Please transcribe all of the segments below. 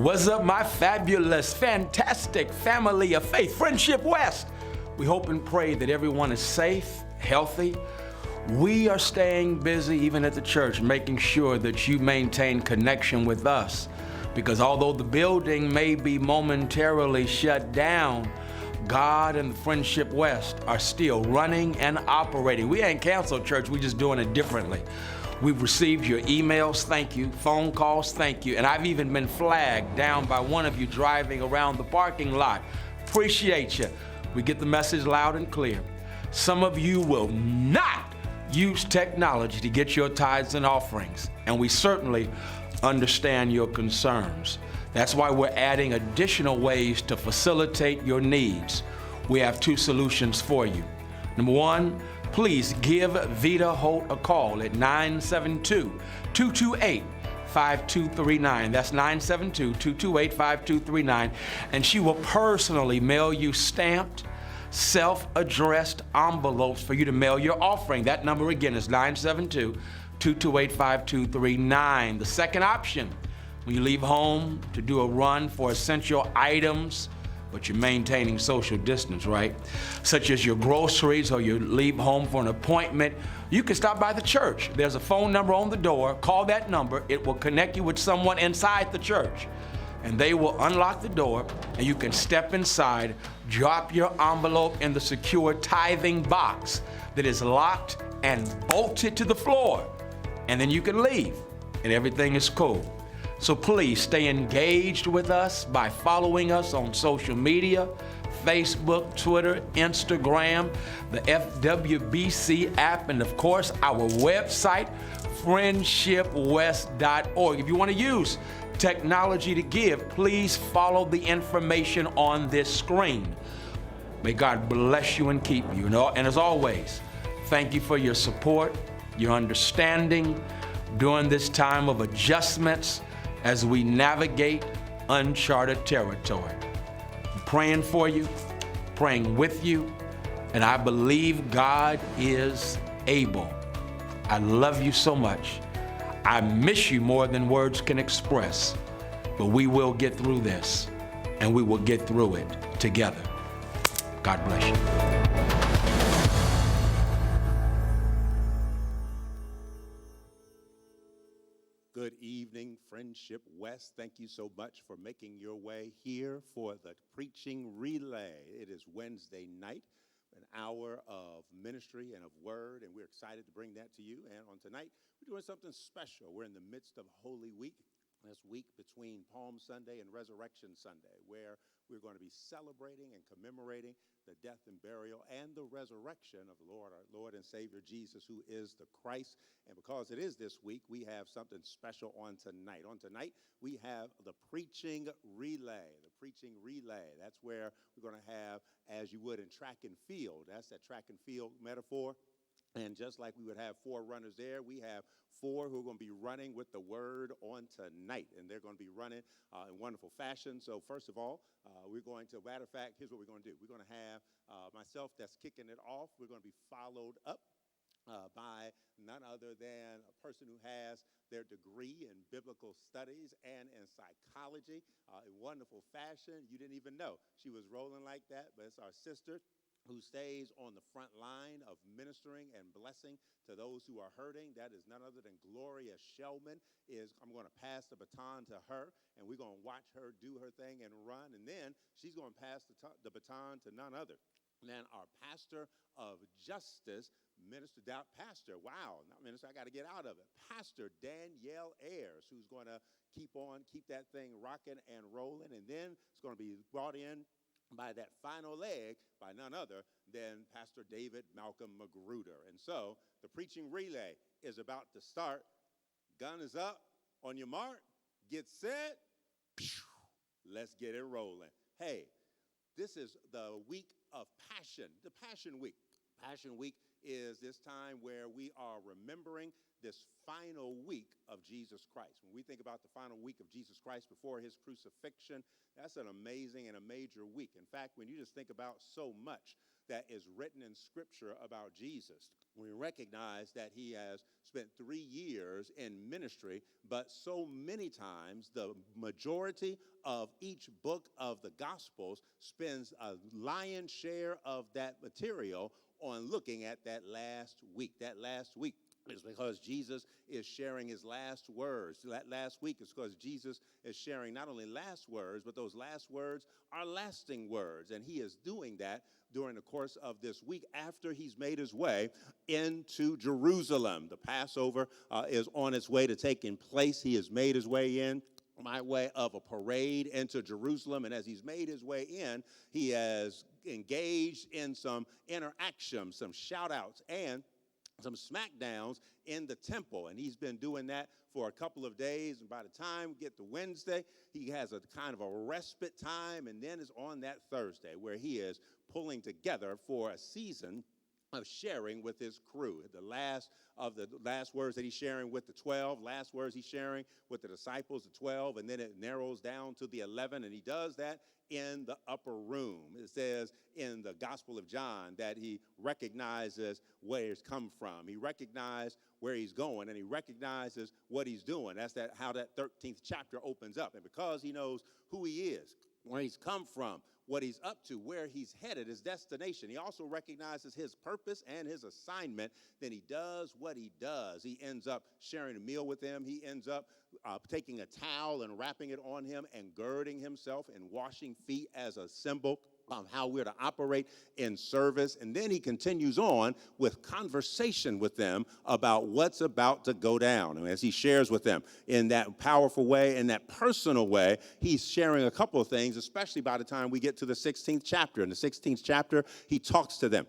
What's up, my fabulous, fantastic family of faith, Friendship West? We hope and pray that everyone is safe, healthy. We are staying busy even at the church, making sure that you maintain connection with us. Because although the building may be momentarily shut down, God and the Friendship West are still running and operating. We ain't canceled church, we're just doing it differently. We've received your emails, thank you, phone calls, thank you, and I've even been flagged down by one of you driving around the parking lot. Appreciate you. We get the message loud and clear. Some of you will not use technology to get your tithes and offerings, and we certainly understand your concerns. That's why we're adding additional ways to facilitate your needs. We have two solutions for you. Number one, please give Vita Holt a call at 972-228-5239. That's 972-228-5239. And she will personally mail you stamped, self-addressed envelopes for you to mail your offering. That number again is 972-228-5239. The second option, when you leave home to do a run for essential items, but you're maintaining social distance, right? Such as your groceries or you leave home for an appointment, you can stop by the church. There's a phone number on the door. Call that number. It will connect you with someone inside the church. And they will unlock the door and you can step inside, drop your envelope in the secure tithing box that is locked and bolted to the floor. And then you can leave and everything is cool. So please stay engaged with us by following us on social media, Facebook, Twitter, Instagram, the FWBC app, and of course, our website, friendshipwest.org. If you want to use technology to give, please follow the information on this screen. May God bless you and keep you. And as always, thank you for your support, your understanding during this time of adjustments as we navigate uncharted territory. I'm praying for you, praying with you, and I believe God is able. I love you so much. I miss you more than words can express, but we will get through this, and we will get through it together. God bless you. Good evening, Friendship West. Thank you so much for making your way here for the Preaching Relay. It is Wednesday night, an hour of ministry and of word, and we're excited to bring that to you. And on tonight, we're doing something special. We're in the midst of Holy Week, this week between Palm Sunday and Resurrection Sunday, where we're going to be celebrating and commemorating the death and burial and the resurrection of the Lord, our Lord and Savior Jesus, who is the Christ. And because it is this week, we have something special on tonight. On tonight, we have the Preaching Relay. The Preaching Relay. That's where we're going to have, as you would in track and field. That's that track and field metaphor. And just like we would have four runners there, we have four who are going to be running with the word on tonight. And they're going to be running in wonderful fashion. So first of all, we're going to, matter of fact, here's what we're going to do. We're going to have myself that's kicking it off. We're going to be followed up by none other than a person who has their degree in biblical studies and in psychology in wonderful fashion. You didn't even know she was rolling like that, but it's our sister who stays on the front line of ministering and blessing to those who are hurting. That is none other than Gloria Shellman. I'm going to pass the baton to her, and we're going to watch her do her thing and run, and then she's going to pass the baton to none other than our pastor of justice, Pastor, not minister, I got to get out of it, Pastor Danielle Ayers, who's going to keep that thing rocking and rolling, and then it's going to be brought in by that final leg by none other than Pastor David Malcolm Magruder. And so the Preaching Relay is about to start. Gun is up. On your mark, get set. Let's get it rolling. Hey, this is the week of Passion, the Passion Week. Passion Week is this time where we are remembering this final week of Jesus Christ. When we think about the final week of Jesus Christ before his crucifixion, that's an amazing and a major week. In fact, when you just think about so much that is written in Scripture about Jesus, we recognize that he has spent 3 years in ministry, but so many times the majority of each book of the Gospels spends a lion's share of that material on looking at that last week. That last week is because Jesus is sharing his last words. That last week is because Jesus is sharing not only last words, but those last words are lasting words. And he is doing that during the course of this week after he's made his way into Jerusalem. The Passover is on its way to taking place. He has made his way in by way of a parade into Jerusalem. And as he's made his way in, he has engaged in some interaction, some shout outs, and some smackdowns in the temple. And he's been doing that for a couple of days. And by the time we get to Wednesday, he has a kind of a respite time. And then it's on that Thursday where he is pulling together for a season of sharing with his crew. The last words that he's sharing with the 12, last words he's sharing with the disciples, the 12, and then it narrows down to the 11, and he does that in the upper room. It says in the Gospel of John that he recognizes where he's come from. He recognizes where he's going, and he recognizes what he's doing. That's how that 13th chapter opens up. And because he knows who he is, where he's come from, what he's up to, where he's headed, his destination. He also recognizes his purpose and his assignment. Then he does what he does. He ends up sharing a meal with them. He ends up taking a towel and wrapping it on him and girding himself and washing feet as a symbol of how we're to operate in service. And then he continues on with conversation with them about what's about to go down. And as he shares with them in that powerful way, in that personal way, he's sharing a couple of things, especially by the time we get to the 16th chapter. In the 16th chapter, he talks to them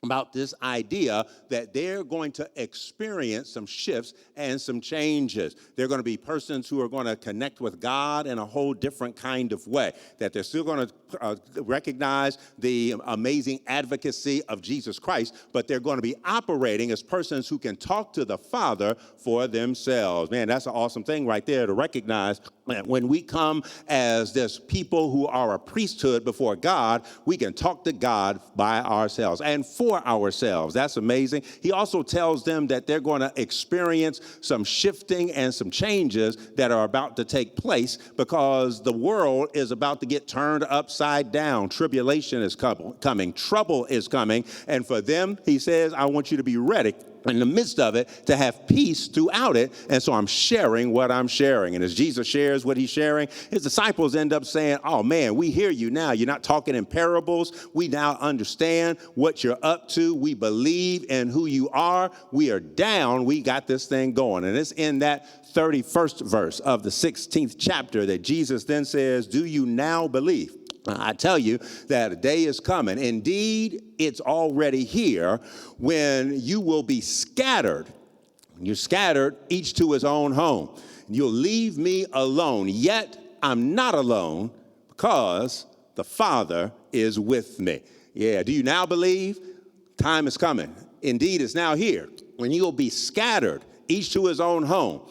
about this idea that they're going to experience some shifts and some changes. They're going to be persons who are going to connect with God in a whole different kind of way, that they're still going to recognize the amazing advocacy of Jesus Christ, but they're going to be operating as persons who can talk to the Father for themselves. Man, that's an awesome thing right there to recognize that when we come as this people who are a priesthood before God, we can talk to God by ourselves and for ourselves. That's amazing. He also tells them that they're going to experience some shifting and some changes that are about to take place because the world is about to get turned upside down. Tribulation is coming. Trouble is coming. And for them, he says, I want you to be ready in the midst of it to have peace throughout it. And so I'm sharing what I'm sharing. And as Jesus shares what he's sharing, his disciples end up saying, oh man, we hear you now. You're not talking in parables. We now understand what you're up to. We believe in who you are. We are down. We got this thing going. And it's in that 31st verse of the 16th chapter that Jesus then says, do you now believe? I tell you that a day is coming. Indeed, it's already here when you will be scattered. You're scattered, each to his own home. You'll leave me alone. Yet I'm not alone because the Father is with me. Yeah, do you now believe? Time is coming. Indeed, it's now here when you'll be scattered, each to his own home,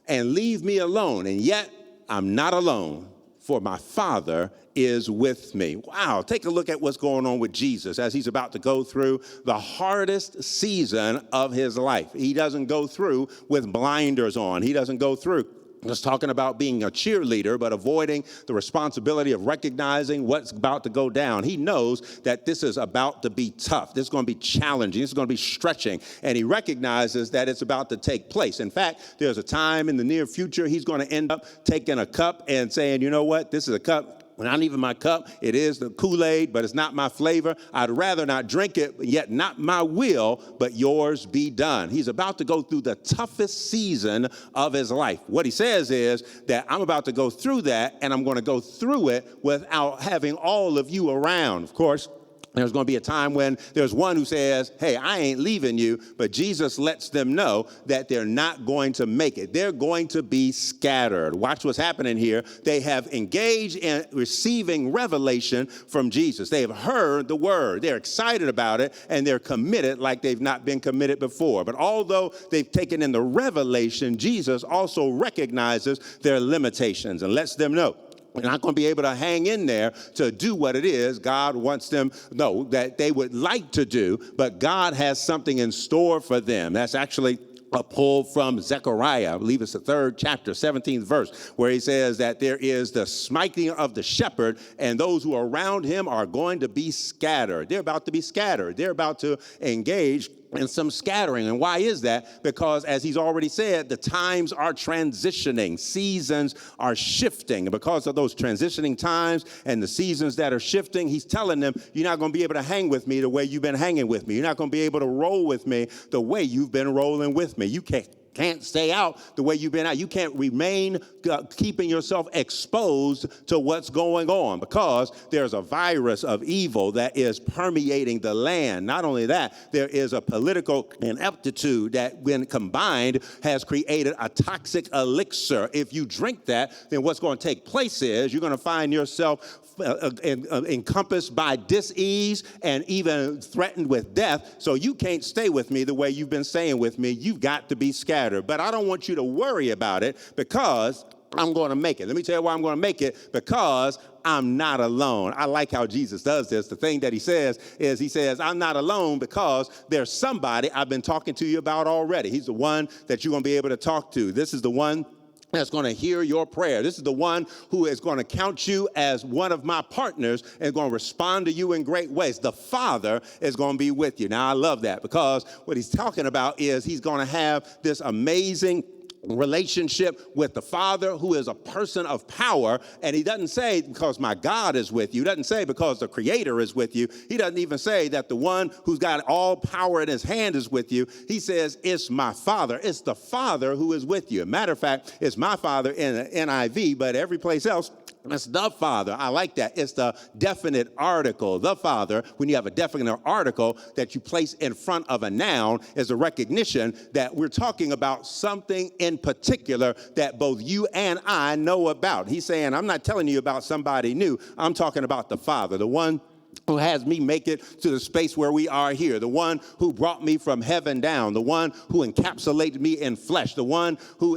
and leave me alone. And yet I'm not alone, for my Father is with me. Wow, take a look at what's going on with Jesus as he's about to go through the hardest season of his life. He doesn't go through with blinders on. He doesn't go through just talking about being a cheerleader, but avoiding the responsibility of recognizing what's about to go down. He knows that this is about to be tough. This is going to be challenging. This is going to be stretching. And he recognizes that it's about to take place. In fact, there's a time in the near future he's going to end up taking a cup and saying, you know what, this is a cup. Not even my cup. It is the Kool-Aid, but it's not my flavor. I'd rather not drink it, yet not my will, but yours be done. He's about to go through the toughest season of his life. What he says is that I'm about to go through that, and I'm going to go through it without having all of you around. Of course, there's going to be a time when there's one who says, hey, I ain't leaving you, but Jesus lets them know that they're not going to make it. They're going to be scattered. Watch what's happening here. They have engaged in receiving revelation from Jesus. They have heard the word. They're excited about it, and they're committed like they've not been committed before. But although they've taken in the revelation, Jesus also recognizes their limitations and lets them know they're not going to be able to hang in there to do what it is God wants them to know that they would like to do, but God has something in store for them. That's actually pulled from Zechariah, I believe it's the 3rd chapter, 17th verse, where he says that there is the smiting of the shepherd, and those who are around him are going to be scattered. They're about to be scattered. They're about to engage in some scattering. And why is that? Because, as he's already said, the times are transitioning. Seasons are shifting. And because of those transitioning times and the seasons that are shifting, he's telling them, you're not going to be able to hang with me the way you've been hanging with me. You're not going to be able to roll with me the way you've been rolling with me. You can't stay out the way you've been out. You can't remain keeping yourself exposed to what's going on, because there's a virus of evil that is permeating the land. Not only that, there is a political ineptitude that, when combined, has created a toxic elixir. If you drink that, then what's going to take place is you're going to find yourself encompassed by dis-ease and even threatened with death. So you can't stay with me the way you've been staying with me. You've got to be scattered. But I don't want you to worry about it, because I'm going to make it. Let me tell you why I'm going to make it: because I'm not alone. I like how Jesus does this. The thing that he says is, he says, I'm not alone because there's somebody I've been talking to you about already. He's the one that you're going to be able to talk to. This is the one that's going to hear your prayer. This is the one who is going to count you as one of my partners and going to respond to you in great ways. The Father is going to be with you. Now, I love that, because what he's talking about is he's going to have this amazing relationship with the Father, who is a person of power. And he doesn't say, because my God is with you. He doesn't say, because the Creator is with you. He doesn't even say that the one who's got all power in his hand is with you. He says, it's my Father. It's the Father who is with you. Matter of fact, it's my Father in the NIV, but every place else, it's the Father. I like that. It's the definite article. The Father, when you have a definite article that you place in front of a noun, is a recognition that we're talking about something in particular that both you and I know about. He's saying, I'm not telling you about somebody new. I'm talking about the Father, the one who has me make it to the space where we are here, the one who brought me from heaven down, the one who encapsulated me in flesh, the one who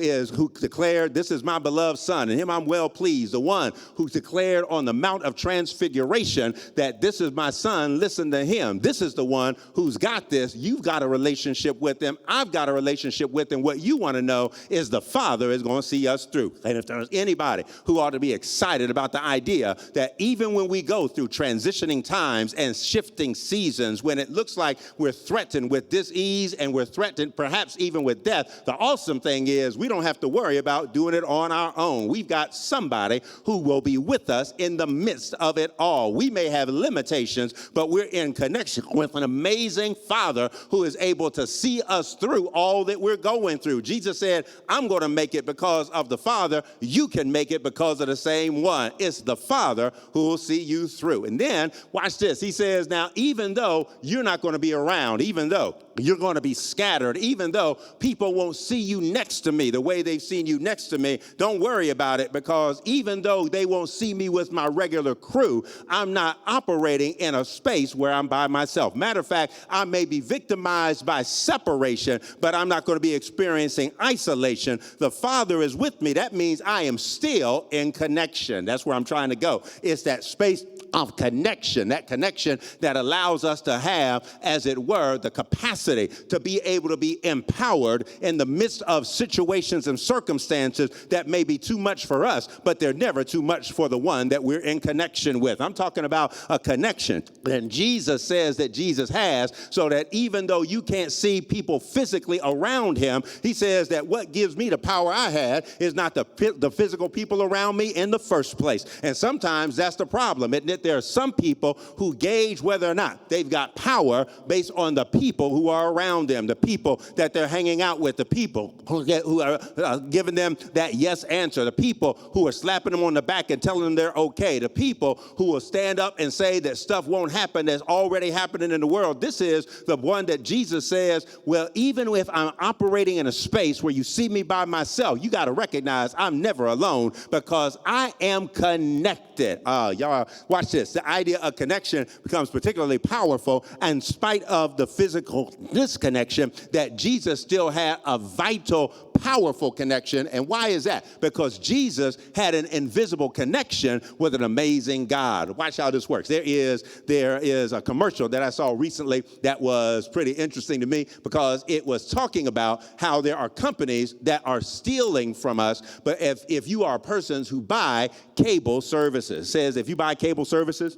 declared, this is my beloved Son, in him I'm well pleased, the one who declared on the Mount of Transfiguration that this is my Son, listen to him. This is the one who's got this. You've got a relationship with him. I've got a relationship with him. What you want to know is the Father is going to see us through. And if there's anybody who ought to be excited about the idea that even when we go through transitioning times and shifting seasons, when it looks like we're threatened with dis-ease and we're threatened perhaps even with death, the awesome thing is we don't have to worry about doing it on our own. We've got somebody who will be with us in the midst of it all. We may have limitations, but we're in connection with an amazing Father who is able to see us through all that we're going through. Jesus said, I'm going to make it because of the Father. You can make it because of the same one. It's the Father who will see you through. And then watch this. He says, now, even though you're not going to be around, even though you're going to be scattered, even though people won't see you next to me the way they've seen you next to me, don't worry about it, because even though they won't see me with my regular crew, I'm not operating in a space where I'm by myself. Matter of fact, I may be victimized by separation, but I'm not going to be experiencing isolation. The Father is with me. That means I am still in connection. That's where I'm trying to go. It's that space of connection, that connection that allows us to have, as it were, the capacity to be able to be empowered in the midst of situations and circumstances that may be too much for us, but they're never too much for the one that we're in connection with. I'm talking about a connection that Jesus says that Jesus has, so that even though you can't see people physically around him, he says that what gives me the power I had is not the physical people around me in the first place. And sometimes that's the problem, isn't it? There are some people who gauge whether or not they've got power based on the people who are around them, the people that they're hanging out with, the people who are giving them that yes answer, the people who are slapping them on the back and telling them they're okay, the people who will stand up and say that stuff won't happen that's already happening in the world. This is the one that Jesus says, well, even if I'm operating in a space where you see me by myself, you got to recognize I'm never alone, because I am connected. Y'all watch this. The idea of connection becomes particularly powerful in spite of the physical disconnection, that Jesus still had a vital powerful connection. And why is that? Because Jesus had an invisible connection with an amazing God. Watch how this works. There is a commercial that I saw recently that was pretty interesting to me because it was talking about how there are companies that are stealing from us. But if you are persons who buy cable services, it says if you buy cable services,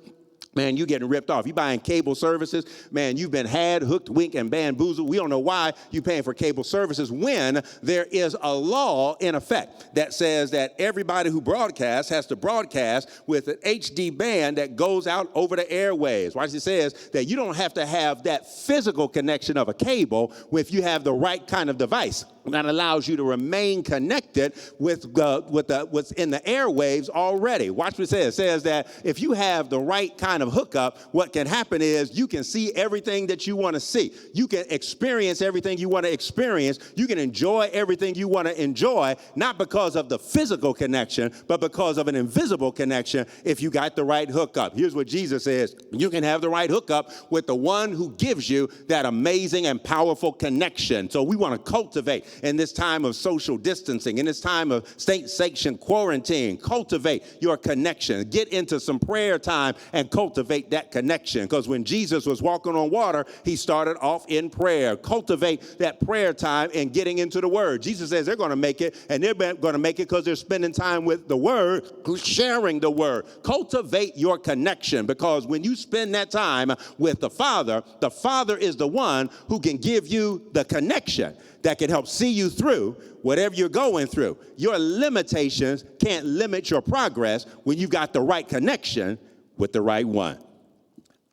man, you're getting ripped off. You buying cable services, man, you've been had, hooked, winked, and bamboozled. We don't know why you're paying for cable services when there is a law in effect that says that everybody who broadcasts has to broadcast with an HD band that goes out over the airwaves. Watch, it says that you don't have to have that physical connection of a cable if you have the right kind of device that allows you to remain connected with what's in the airwaves already. Watch what it says. It says that if you have the right kind of hookup, what can happen is you can see everything that you want to see. You can experience everything you want to experience. You can enjoy everything you want to enjoy, not because of the physical connection, but because of an invisible connection if you got the right hookup. Here's what Jesus says. You can have the right hookup with the one who gives you that amazing and powerful connection. So we want to cultivate in this time of social distancing, in this time of state-sanctioned quarantine, cultivate your connection. Get into some prayer time and cultivate that connection. Because when Jesus was walking on water, he started off in prayer. Cultivate that prayer time and getting into the Word. Jesus says they're going to make it, and they're going to make it because they're spending time with the Word, who's sharing the Word. Cultivate your connection, because when you spend that time with the Father is the one who can give you the connection that can help see you through whatever you're going through. Your limitations can't limit your progress when you've got the right connection with the right one.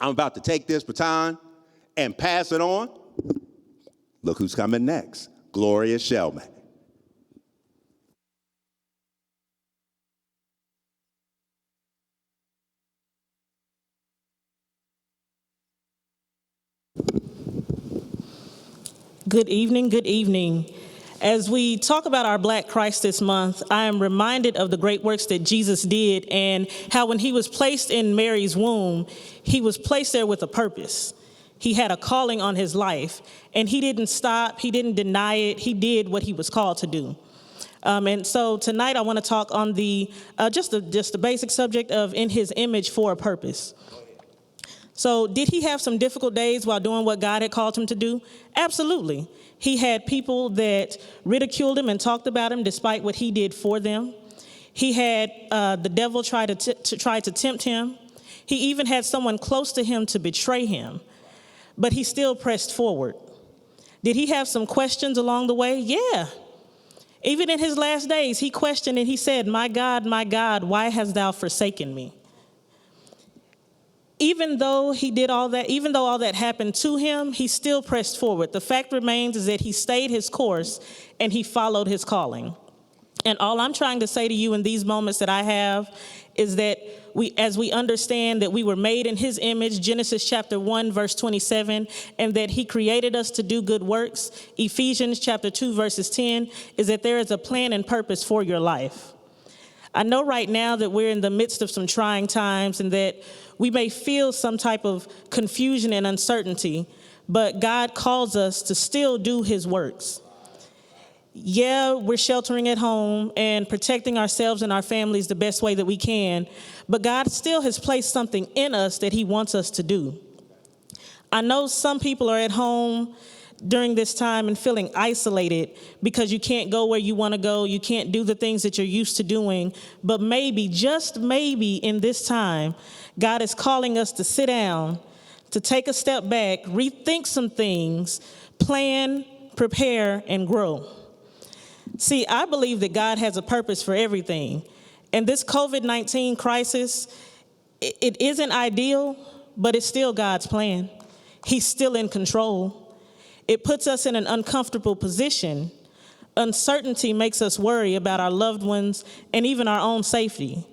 I'm about to take this baton and pass it on. Look who's coming next. Gloria Shellman. Good evening, good evening. As we talk about our Black Christ this month, I am reminded of the great works that Jesus did and how when he was placed in Mary's womb, he was placed there with a purpose. He had a calling on his life, and he didn't stop, he didn't deny it, he did what he was called to do. And so tonight I want to talk on the just the basic subject of in his image for a purpose. So did he have some difficult days while doing what God had called him to do? Absolutely. He had people that ridiculed him and talked about him despite what he did for them. He had the devil try to tempt him. He even had someone close to him to betray him, but he still pressed forward. Did he have some questions along the way? Yeah. Even in his last days, he questioned and he said, my God, why hast thou forsaken me? Even though he did all that, even though all that happened to him, he still pressed forward. The fact remains is that he stayed his course and he followed his calling. And all I'm trying to say to you in these moments that I have is that as we understand that we were made in his image, Genesis chapter 1, verse 27, and that he created us to do good works, Ephesians chapter 2, verses 10, is that there is a plan and purpose for your life. I know right now that we're in the midst of some trying times and that we may feel some type of confusion and uncertainty, but God calls us to still do his works. Yeah, we're sheltering at home and protecting ourselves and our families the best way that we can, but God still has placed something in us that he wants us to do. I know some people are at home during this time and feeling isolated because you can't go where you want to go, you can't do the things that you're used to doing, but maybe, just maybe in this time, God is calling us to sit down, to take a step back, rethink some things, plan, prepare, and grow. See, I believe that God has a purpose for everything. And this COVID-19 crisis, it isn't ideal, but it's still God's plan. He's still in control. It puts us in an uncomfortable position. Uncertainty makes us worry about our loved ones and even our own safety.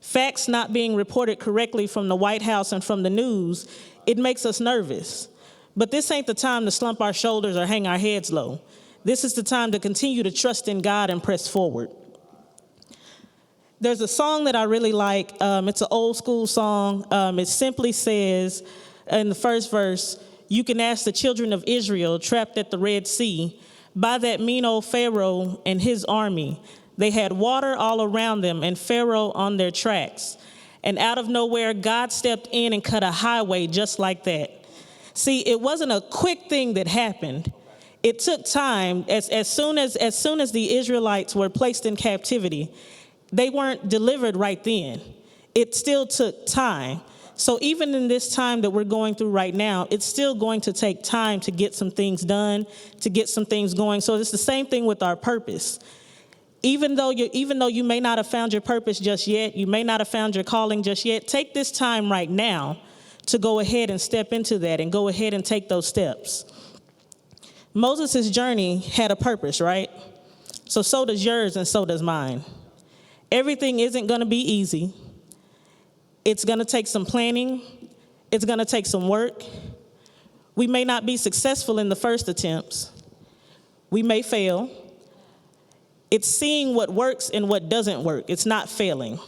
Facts not being reported correctly from the White House and from the news, it makes us nervous. But this ain't the time to slump our shoulders or hang our heads low. This is the time to continue to trust in God and press forward. There's a song that I really like. It's an old school song. It simply says in the first verse, you can ask the children of Israel trapped at the Red Sea, by that mean old Pharaoh and his army. They had water all around them and Pharaoh on their tracks. And out of nowhere, God stepped in and cut a highway just like that. See, it wasn't a quick thing that happened. It took time. As soon as the Israelites were placed in captivity, they weren't delivered right then. It still took time. So even in this time that we're going through right now, it's still going to take time to get some things done, to get some things going. So it's the same thing with our purpose. Even though you may not have found your purpose just yet, you may not have found your calling just yet, take this time right now to go ahead and step into that and go ahead and take those steps. Moses' journey had a purpose, right? So does yours and so does mine. Everything isn't going to be easy. It's going to take some planning. It's going to take some work. We may not be successful in the first attempts. We may fail. It's seeing what works and what doesn't work. It's not failing.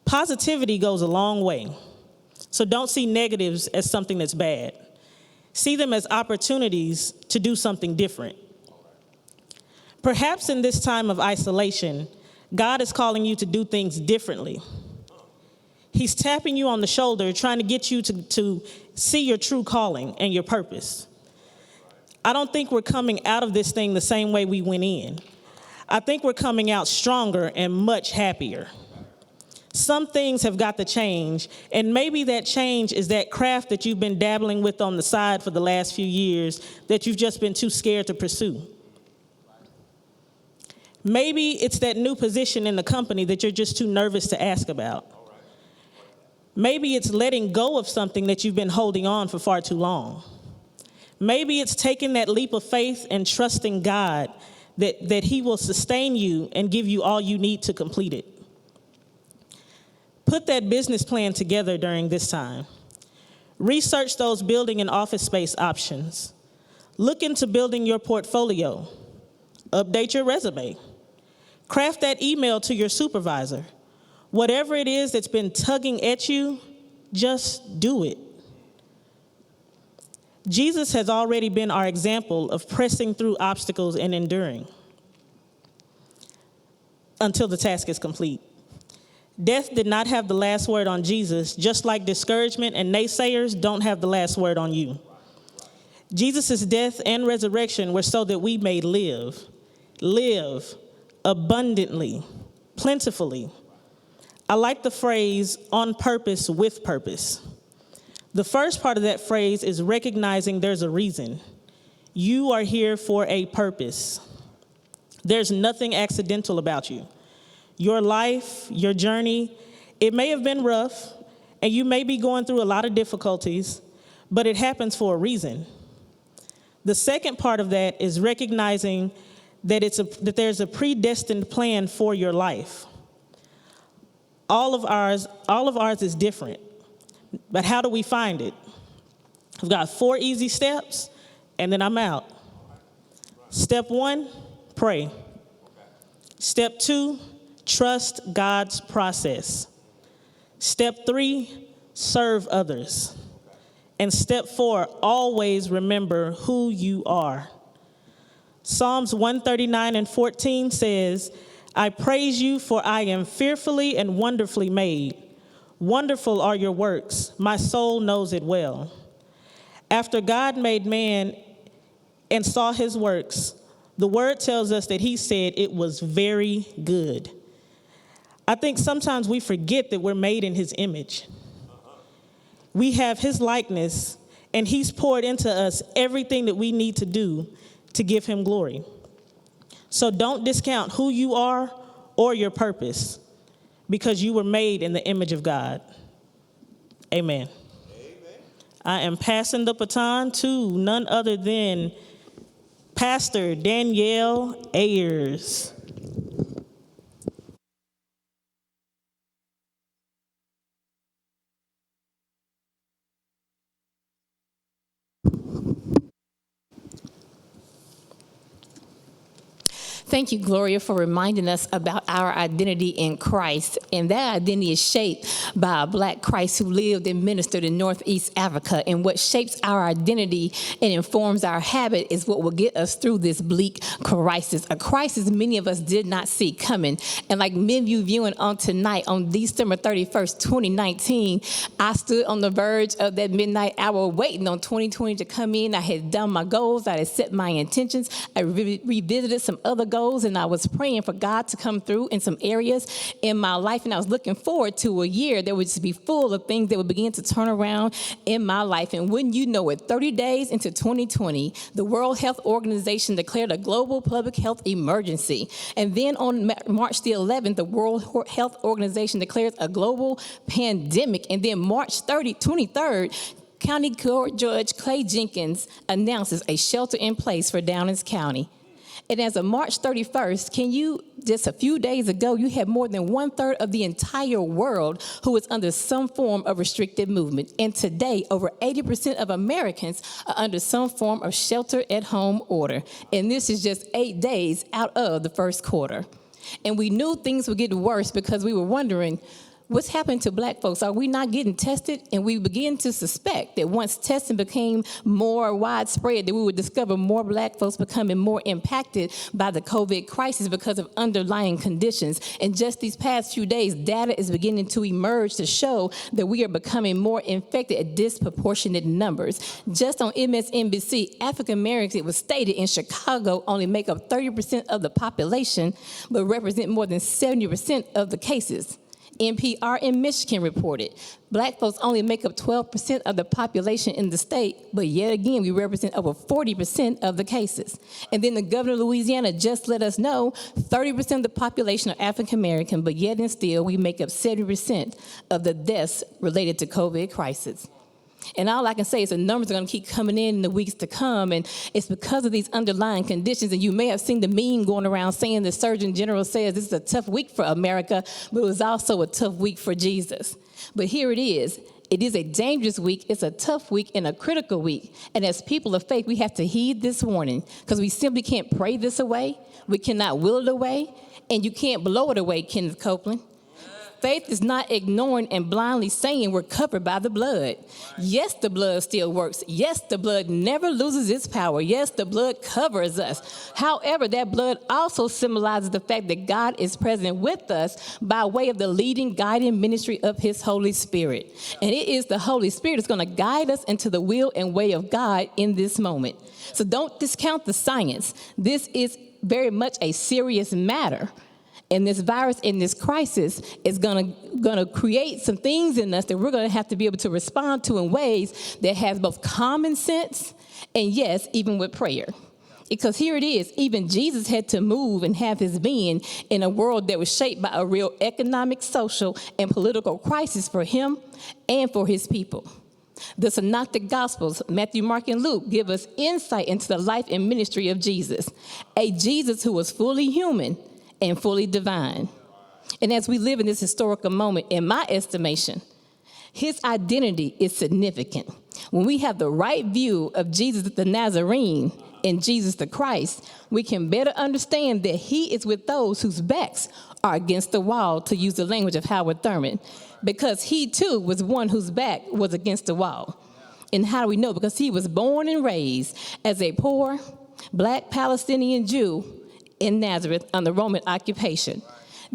Positivity goes a long way. So don't see negatives as something that's bad. See them as opportunities to do something different. Perhaps in this time of isolation, God is calling you to do things differently. He's tapping you on the shoulder, trying to get you to see your true calling and your purpose. I don't think we're coming out of this thing the same way we went in. I think we're coming out stronger and much happier. Some things have got to change, and maybe that change is that craft that you've been dabbling with on the side for the last few years that you've just been too scared to pursue. Maybe it's that new position in the company that you're just too nervous to ask about. Maybe it's letting go of something that you've been holding on for far too long. Maybe it's taking that leap of faith and trusting God that He will sustain you and give you all you need to complete it. Put that business plan together during this time. Research those building and office space options. Look into building your portfolio. Update your resume. Craft that email to your supervisor. Whatever it is that's been tugging at you, just do it. Jesus has already been our example of pressing through obstacles and enduring until the task is complete. Death did not have the last word on Jesus, just like discouragement and naysayers don't have the last word on you. Jesus' death and resurrection were so that we may live abundantly, plentifully. I like the phrase, on purpose, with purpose. The first part of that phrase is recognizing there's a reason. You are here for a purpose. There's nothing accidental about you. Your life, your journey, it may have been rough, and you may be going through a lot of difficulties, but it happens for a reason. The second part of that is recognizing that there's a predestined plan for your life. All of ours is different. But how do we find it? I've got 4 easy steps, and then I'm out. Step 1, pray. Step 2, trust God's process. Step 3, serve others. And step 4, always remember who you are. Psalms 139:14 says, I praise you, for I am fearfully and wonderfully made. Wonderful are your works. My soul knows it well. After God made man and saw his works, the word tells us that he said it was very good. I think sometimes we forget that we're made in his image. We have his likeness, and he's poured into us everything that we need to do to give him glory. So don't discount who you are or your purpose, because you were made in the image of God. Amen. I am passing the baton to none other than Pastor Danielle Ayers. Thank you, Gloria, for reminding us about our identity in Christ. And that identity is shaped by a Black Christ who lived and ministered in Northeast Africa. And what shapes our identity and informs our habit is what will get us through this bleak crisis, a crisis many of us did not see coming. And like many of you viewing on tonight, on December 31st, 2019, I stood on the verge of that midnight hour waiting on 2020 to come in. I had done my goals. I had set my intentions. I revisited some other goals, and I was praying for God to come through in some areas in my life, and I was looking forward to a year that would just be full of things that would begin to turn around in my life. And wouldn't you know it, 30 days into 2020, the World Health Organization declared a global public health emergency. And then on March the 11th, the World Health Organization declares a global pandemic. And then March 23rd, County Court Judge Clay Jenkins announces a shelter in place for Downers County. And as of March 31st, just a few days ago, you had more than 1/3 of the entire world who was under some form of restricted movement. And today, over 80% of Americans are under some form of shelter-at-home order. And this is just 8 days out of the first quarter. And we knew things would get worse because we were wondering, what's happened to Black folks? Are we not getting tested? And we begin to suspect that once testing became more widespread, that we would discover more Black folks becoming more impacted by the COVID crisis because of underlying conditions. And just these past few days, data is beginning to emerge to show that we are becoming more infected at disproportionate numbers. Just on MSNBC, African Americans, it was stated in Chicago, only make up 30% of the population, but represent more than 70% of the cases. NPR in Michigan reported, Black folks only make up 12% of the population in the state, but yet again, we represent over 40% of the cases. And then the governor of Louisiana just let us know 30% of the population are African American, but yet and still, we make up 70% of the deaths related to COVID crisis. And all I can say is the numbers are going to keep coming in the weeks to come, and it's because of these underlying conditions. And you may have seen the meme going around saying the Surgeon General says this is a tough week for America, but it was also a tough week for Jesus. But here it is. It is a dangerous week, it's a tough week, and a critical week. And as people of faith, we have to heed this warning, because we simply can't pray this away, we cannot will it away, and you can't blow it away, Kenneth Copeland. Faith is not ignoring and blindly saying we're covered by the blood. Yes, the blood still works. Yes, the blood never loses its power. Yes, the blood covers us. However, that blood also symbolizes the fact that God is present with us by way of the leading, guiding ministry of his Holy Spirit. And it is the Holy Spirit that's going to guide us into the will and way of God in this moment. So don't discount the science. This is very much a serious matter. And this virus and this crisis is gonna create some things in us that we're gonna have to be able to respond to in ways that has both common sense and, yes, even with prayer. Because here it is, even Jesus had to move and have his being in a world that was shaped by a real economic, social, and political crisis for him and for his people. The Synoptic Gospels, Matthew, Mark, and Luke, give us insight into the life and ministry of Jesus, a Jesus who was fully human and fully divine. And as we live in this historical moment, in my estimation, his identity is significant. When we have the right view of Jesus the Nazarene and Jesus the Christ, we can better understand that he is with those whose backs are against the wall, to use the language of Howard Thurman, because he too was one whose back was against the wall. And how do we know? Because he was born and raised as a poor Black Palestinian Jew in Nazareth under Roman occupation.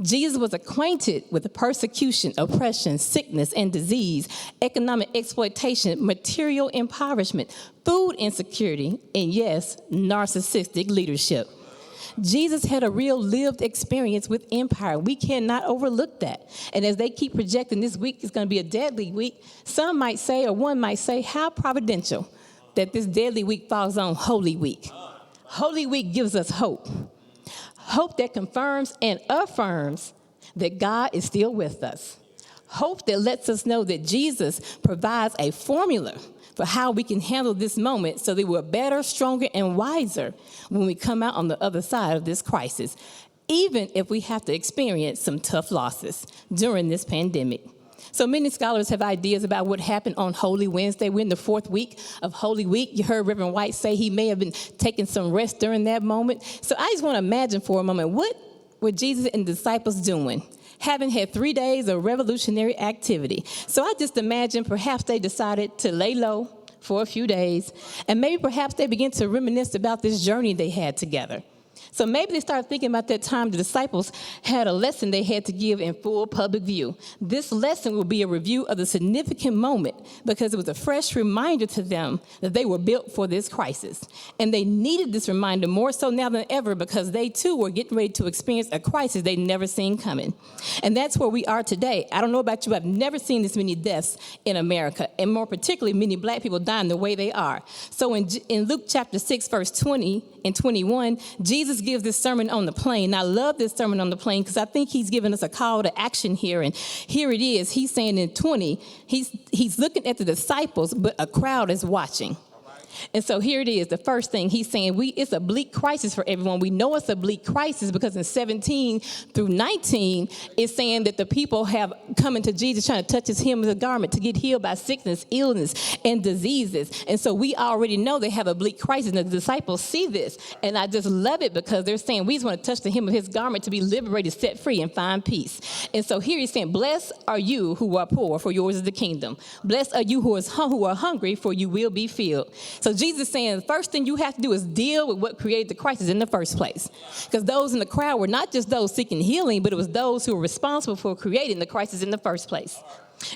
Jesus was acquainted with the persecution, oppression, sickness, and disease, economic exploitation, material impoverishment, food insecurity, and yes, narcissistic leadership. Jesus had a real lived experience with empire. We cannot overlook that. And as they keep projecting this week is going to be a deadly week, some might say, or one might say, how providential that this deadly week falls on Holy Week. Holy Week gives us hope. Hope that confirms and affirms that God is still with us. Hope that lets us know that Jesus provides a formula for how we can handle this moment so that we're better, stronger, and wiser when we come out on the other side of this crisis, even if we have to experience some tough losses during this pandemic. So many scholars have ideas about what happened on Holy Wednesday. We're in the 4th week of Holy Week. You heard Reverend White say he may have been taking some rest during that moment. So I just want to imagine for a moment, what were Jesus and the disciples doing, having had 3 days of revolutionary activity? So I just imagine perhaps they decided to lay low for a few days, and maybe perhaps they began to reminisce about this journey they had together. So maybe they started thinking about that time the disciples had a lesson they had to give in full public view. This lesson will be a review of the significant moment because it was a fresh reminder to them that they were built for this crisis. And they needed this reminder more so now than ever because they too were getting ready to experience a crisis they'd never seen coming. And that's where we are today. I don't know about you, I've never seen this many deaths in America, and more particularly many black people dying the way they are. So in Luke chapter 6, verse 20 and 21, Jesus gives this sermon on the plain. I love this sermon on the plain because I think he's giving us a call to action here. And here it is. He's saying in 20, he's looking at the disciples, but a crowd is watching. And so here it is. The first thing he's saying, it's a bleak crisis for everyone. We know it's a bleak crisis because in 17 through 19, it's saying that the people have come into Jesus trying to touch his hem of the garment to get healed by sickness, illness, and diseases. And so we already know they have a bleak crisis, and the disciples see this. And I just love it because they're saying, we just want to touch the hem of his garment to be liberated, set free, and find peace. And so here he's saying, blessed are you who are poor, for yours is the kingdom. Blessed are you who are hungry, for you will be filled. So Jesus is saying the first thing you have to do is deal with what created the crisis in the first place. Because those in the crowd were not just those seeking healing, but it was those who were responsible for creating the crisis in the first place.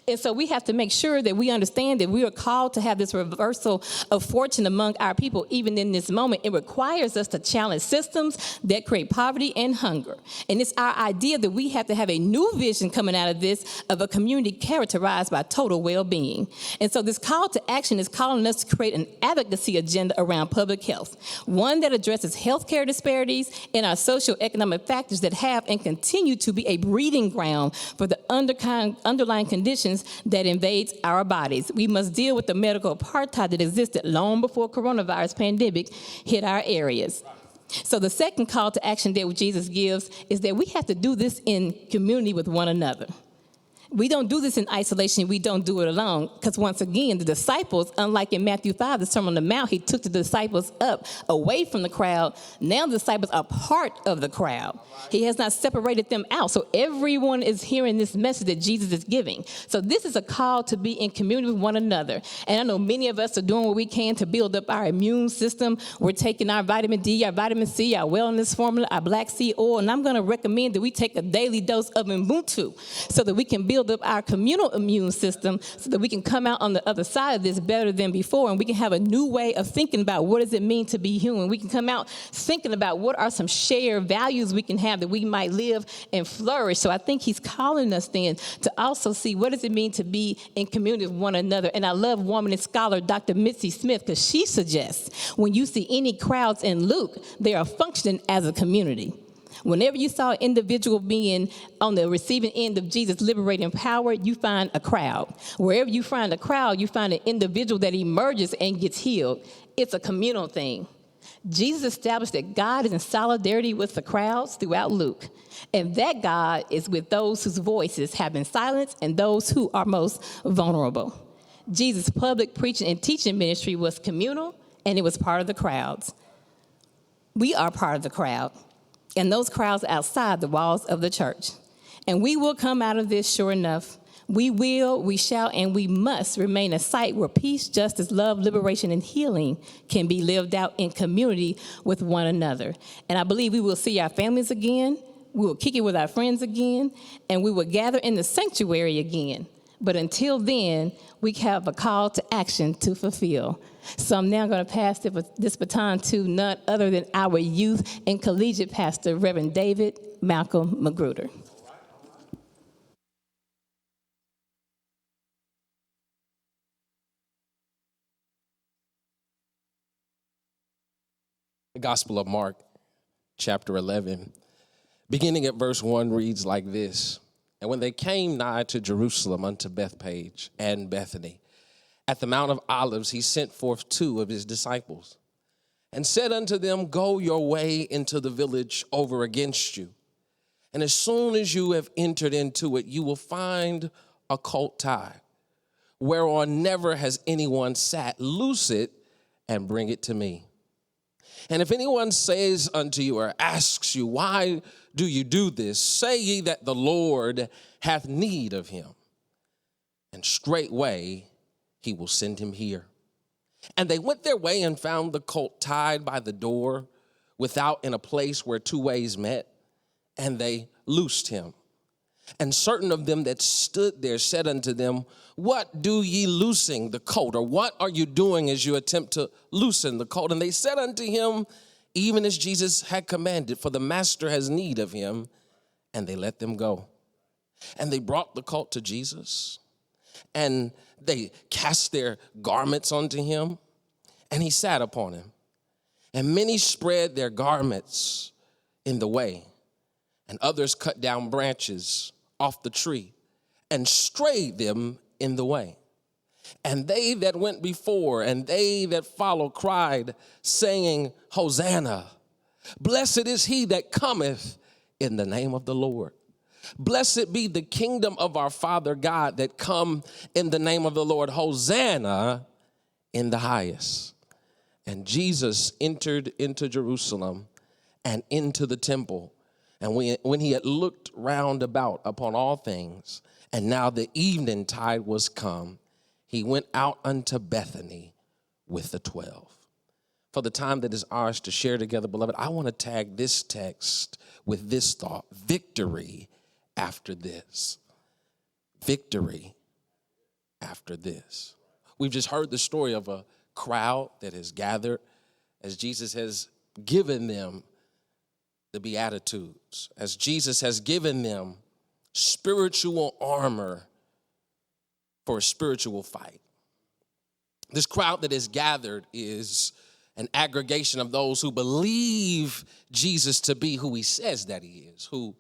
And so we have to make sure that we understand that we are called to have this reversal of fortune among our people, even in this moment. It requires us to challenge systems that create poverty and hunger. And it's our idea that we have to have a new vision coming out of this, of a community characterized by total well-being. And so this call to action is calling us to create an advocacy agenda around public health, one that addresses healthcare disparities and our socioeconomic factors that have and continue to be a breeding ground for the underlying conditions that invades our bodies. We must deal with the medical apartheid that existed long before coronavirus pandemic hit our areas. So the second call to action that Jesus gives is that we have to do this in community with one another. We don't do this in isolation. We don't do it alone. Because once again, the disciples, unlike in Matthew 5, the Sermon on the Mount, he took the disciples up away from the crowd. Now the disciples are part of the crowd. He has not separated them out. So everyone is hearing this message that Jesus is giving. So this is a call to be in community with one another. And I know many of us are doing what we can to build up our immune system. We're taking our vitamin D, our vitamin C, our wellness formula, our black seed oil. And I'm going to recommend that we take a daily dose of Ubuntu so that we can build up our communal immune system so that we can come out on the other side of this better than before, and we can have a new way of thinking about what does it mean to be human. We can come out thinking about what are some shared values we can have that we might live and flourish. So I think he's calling us then to also see what does it mean to be in community with one another. And I love woman and scholar Dr. Mitzi Smith because she suggests when you see any crowds in Luke, they are functioning as a community. Whenever you saw an individual being on the receiving end of Jesus' liberating power, you find a crowd. Wherever you find a crowd, you find an individual that emerges and gets healed. It's a communal thing. Jesus established that God is in solidarity with the crowds throughout Luke. And that God is with those whose voices have been silenced and those who are most vulnerable. Jesus' public preaching and teaching ministry was communal, and it was part of the crowds. We are part of the crowd. And those crowds outside the walls of the church. And we will come out of this, sure enough. We shall, and we must remain a site where peace, justice, love, liberation, and healing can be lived out in community with one another. And I believe we will see our families again, we will kick it with our friends again, and we will gather in the sanctuary again. But until then, we have a call to action to fulfill. So I'm now going to pass this baton to none other than our youth and collegiate pastor, Reverend David Malcolm Magruder. The Gospel of Mark, chapter 11, beginning at verse 1, reads like this. And when they came nigh to Jerusalem unto Bethphage and Bethany, at the Mount of Olives, he sent forth 2 of his disciples and said unto them, go your way into the village over against you. And as soon as you have entered into it, you will find a colt tied, whereon never has anyone sat. Loose it and bring it to me. And if anyone says unto you or asks you, why do you do this? Say ye that the Lord hath need of him, and straightway he will send him here. And they went their way and found the colt tied by the door without in a place where two ways met, and they loosed him. And certain of them that stood there said unto them, what do ye loosing the colt? Or what are you doing as you attempt to loosen the colt? And they said unto him, even as Jesus had commanded, for the master has need of him. And they let them go. And they brought the colt to Jesus, and they cast their garments onto him, and he sat upon him. And many spread their garments in the way, and others cut down branches off the tree and strayed them in the way. And they that went before and they that followed cried, saying, Hosanna, blessed is he that cometh in the name of the Lord. Blessed be the kingdom of our Father God that come in the name of the Lord. Hosanna in the highest. And Jesus entered into Jerusalem and into the temple. And when he had looked round about upon all things, and now the evening tide was come, he went out unto Bethany with the 12. For the time that is ours to share together, beloved, I want to tag this text with this thought: victory after this. Victory after this. We've just heard the story of a crowd that has gathered as Jesus has given them the Beatitudes, as Jesus has given them spiritual armor for a spiritual fight. This crowd that is gathered is an aggregation of those who believe Jesus to be who he says that he is, who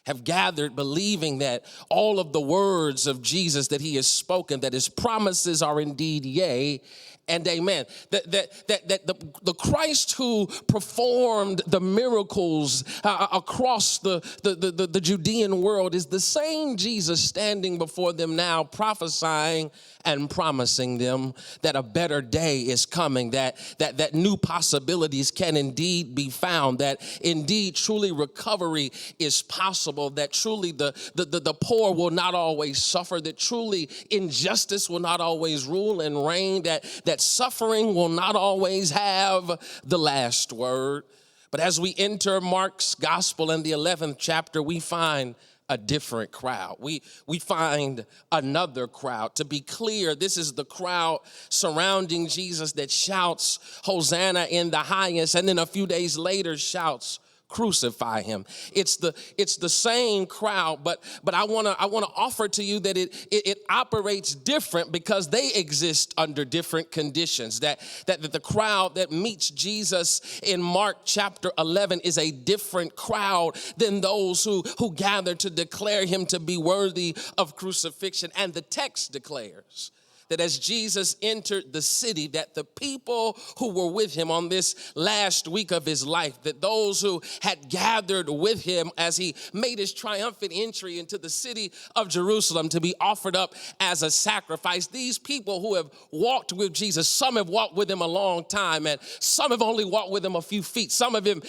have gathered believing that all of the words of Jesus that he has spoken, that his promises are indeed yea and amen. That the Christ who performed the miracles across the Judean world is the same Jesus standing before them now, prophesying and promising them that a better day is coming, that new possibilities can indeed be found, that indeed truly recovery is possible, that truly the poor will not always suffer, that truly injustice will not always rule and reign, that suffering will not always have the last word. But as we enter Mark's gospel in the 11th chapter, we find a different crowd. We find another crowd. To be clear, this is the crowd surrounding Jesus that shouts, Hosanna in the highest, and then a few days later shouts, crucify him. It's the same crowd, but I want to offer to you that it operates different because they exist under different conditions. That the crowd that meets Jesus in Mark chapter 11 is a different crowd than those who gather to declare him to be worthy of crucifixion. And the text declares that as Jesus entered the city, that the people who were with him on this last week of his life, that those who had gathered with him as he made his triumphant entry into the city of Jerusalem to be offered up as a sacrifice, these people who have walked with Jesus, some have walked with him a long time, and some have only walked with him a few feet. Some of them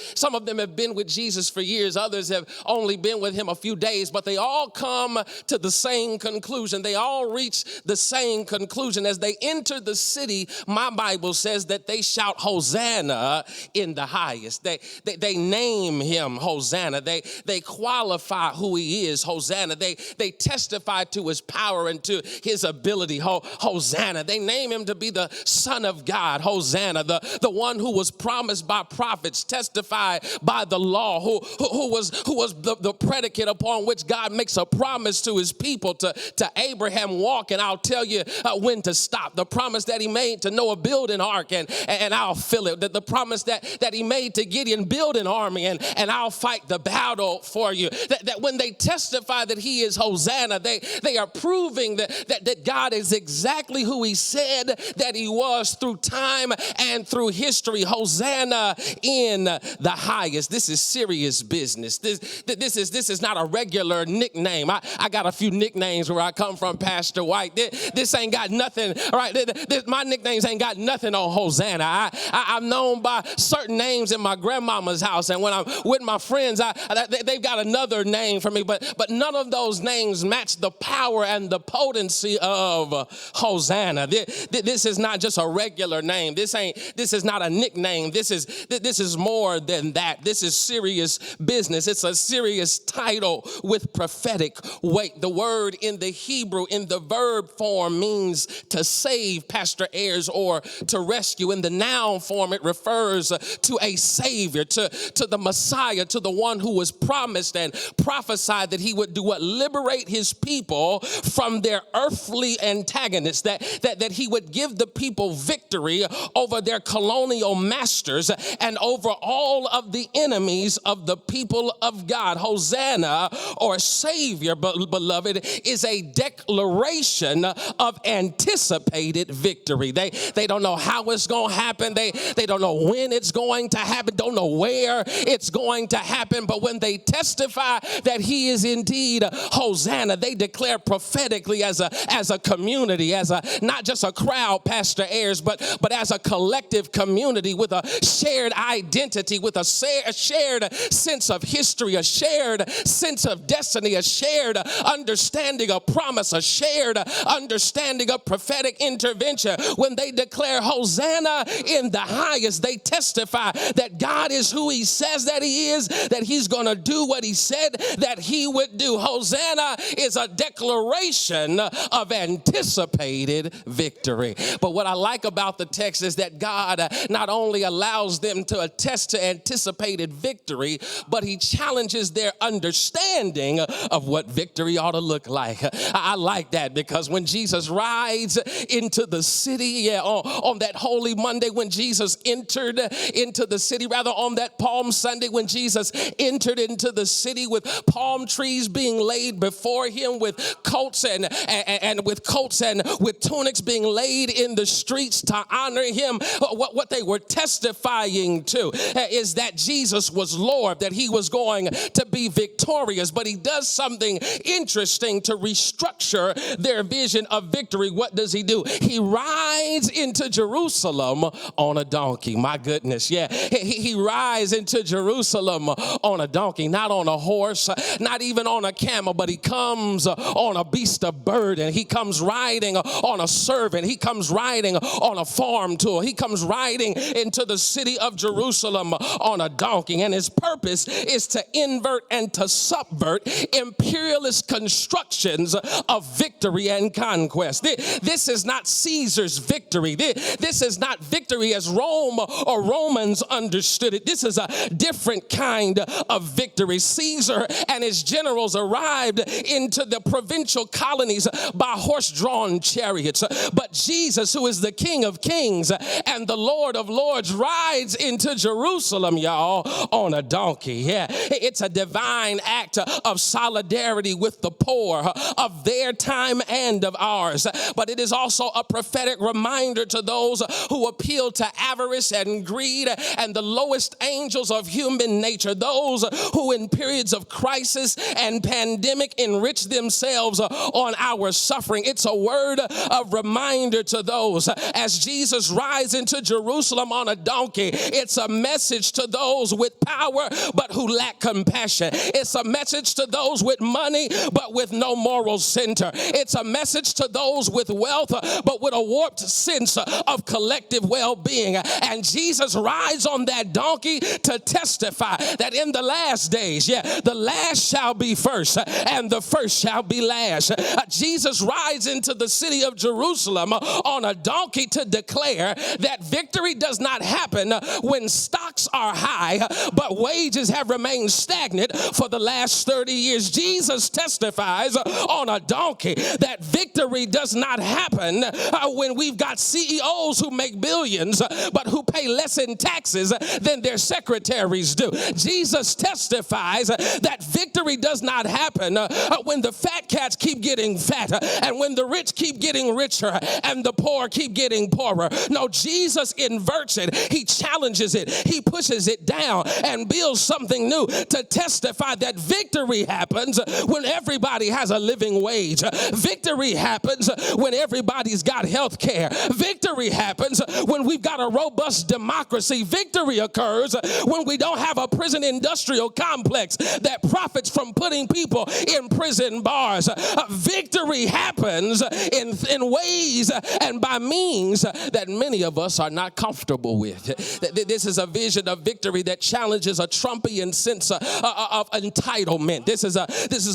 have been with Jesus for years. Others have only been with him a few days, but they all come to the same conclusion. They all reach the same conclusion. As they enter the city, my Bible says that they shout Hosanna in the highest. They name him Hosanna. They qualify who he is, Hosanna. They testify to his power and to his ability, Hosanna. They name him to be the Son of God, Hosanna, the one who was promised by prophets, testified by the law, who was the predicate upon which God makes a promise to his people, to Abraham, walk. And I'll tell you, when to stop. The promise that he made to Noah, build an ark and I'll fill it. The promise that he made to Gideon, build an army and I'll fight the battle for you. That when they testify that he is Hosanna, they are proving that God is exactly who he said that he was through time and through history. Hosanna in the highest. This is serious business. This is not a regular nickname. I got a few nicknames where I come from, Pastor White. This ain't got nothing, all right? My nicknames ain't got nothing on Hosanna. I'm known by certain names in my grandmama's house, and when I'm with my friends, they've got another name for me, but none of those names match the power and the potency of Hosanna. This is not just a regular name. This is not a nickname. This is more than that. This is serious business. It's a serious title with prophetic weight. The word in the Hebrew in the verb form means to save, Pastor Ayers, or to rescue. In the noun form, it refers to a savior, to the Messiah, to the one who was promised and prophesied that he would do what? Liberate his people from their earthly antagonists, that he would give the people victory over their colonial masters and over all of the enemies of the people of God. Hosanna, or Savior, beloved, is a declaration of anticipated victory. They don't know how it's going to happen. They don't know when it's going to happen, don't know where it's going to happen. But when they testify that he is indeed Hosanna, they declare prophetically as a community, as not just a crowd, Pastor Ayers, but as a collective community with a shared identity, with a shared sense of history, a shared sense of destiny, a shared understanding of promise, a shared understanding of prophetic intervention. When they declare Hosanna in the highest, they testify that God is who he says that he is, that he's going to do what he said that he would do. Hosanna is a declaration of anticipated victory. But what I like about the text is that God not only allows them to attest to anticipated victory, but he challenges their understanding of what victory ought to look like. I like that, because when Jesus rides into the city, on that Holy Monday, when Jesus entered into the city, rather on that Palm Sunday, when Jesus entered into the city with palm trees being laid before him, with coats and with tunics being laid in the streets to honor him, what they were testifying to is that Jesus was Lord, that he was going to be victorious. But he does something interesting to restructure their vision of victory. What does he do? He rides into Jerusalem on a donkey. My goodness, yeah. He rides into Jerusalem on a donkey, not on a horse, not even on a camel, but he comes on a beast of burden. He comes riding on a servant. He comes riding on a farm tool. He comes riding into the city of Jerusalem on a donkey. And his purpose is to invert and to subvert imperialist constructions of victory and conquest. This is not Caesar's victory. This is not victory as Rome or Romans understood it. This is a different kind of victory. Caesar and his generals arrived into the provincial colonies by horse-drawn chariots. But Jesus, who is the King of Kings and the Lord of Lords, rides into Jerusalem, y'all, on a donkey. Yeah, it's a divine act of solidarity with the poor of their time and of ours. But it is also a prophetic reminder to those who appeal to avarice and greed and the lowest angels of human nature, those who in periods of crisis and pandemic enrich themselves on our suffering. It's a word of reminder to those. As Jesus rides into Jerusalem on a donkey, it's a message to those with power but who lack compassion. It's a message to those with money but with no moral center. It's a message to those with wealth but with a warped sense of collective well-being. And Jesus rides on that donkey to testify that in the last days, the last shall be first and the first shall be last. Jesus rides into the city of Jerusalem on a donkey to declare that victory does not happen when stocks are high, but wages have remained stagnant for the last 30 years. Jesus testifies on a donkey that victory does not happen when we've got CEOs who make billions but who pay less in taxes than their secretaries do. Jesus testifies that victory does not happen when the fat cats keep getting fatter and when the rich keep getting richer and the poor keep getting poorer. No, Jesus inverts it. He challenges it. He pushes it down and builds something new to testify that victory happens when everybody has a living wage. Victory happens when everybody's got health care. Victory happens when we've got a robust democracy. Victory occurs when we don't have a prison industrial complex that profits from putting people in prison bars. Victory happens in ways and by means that many of us are not comfortable with. This is a vision of victory that challenges a Trumpian sense of entitlement. This is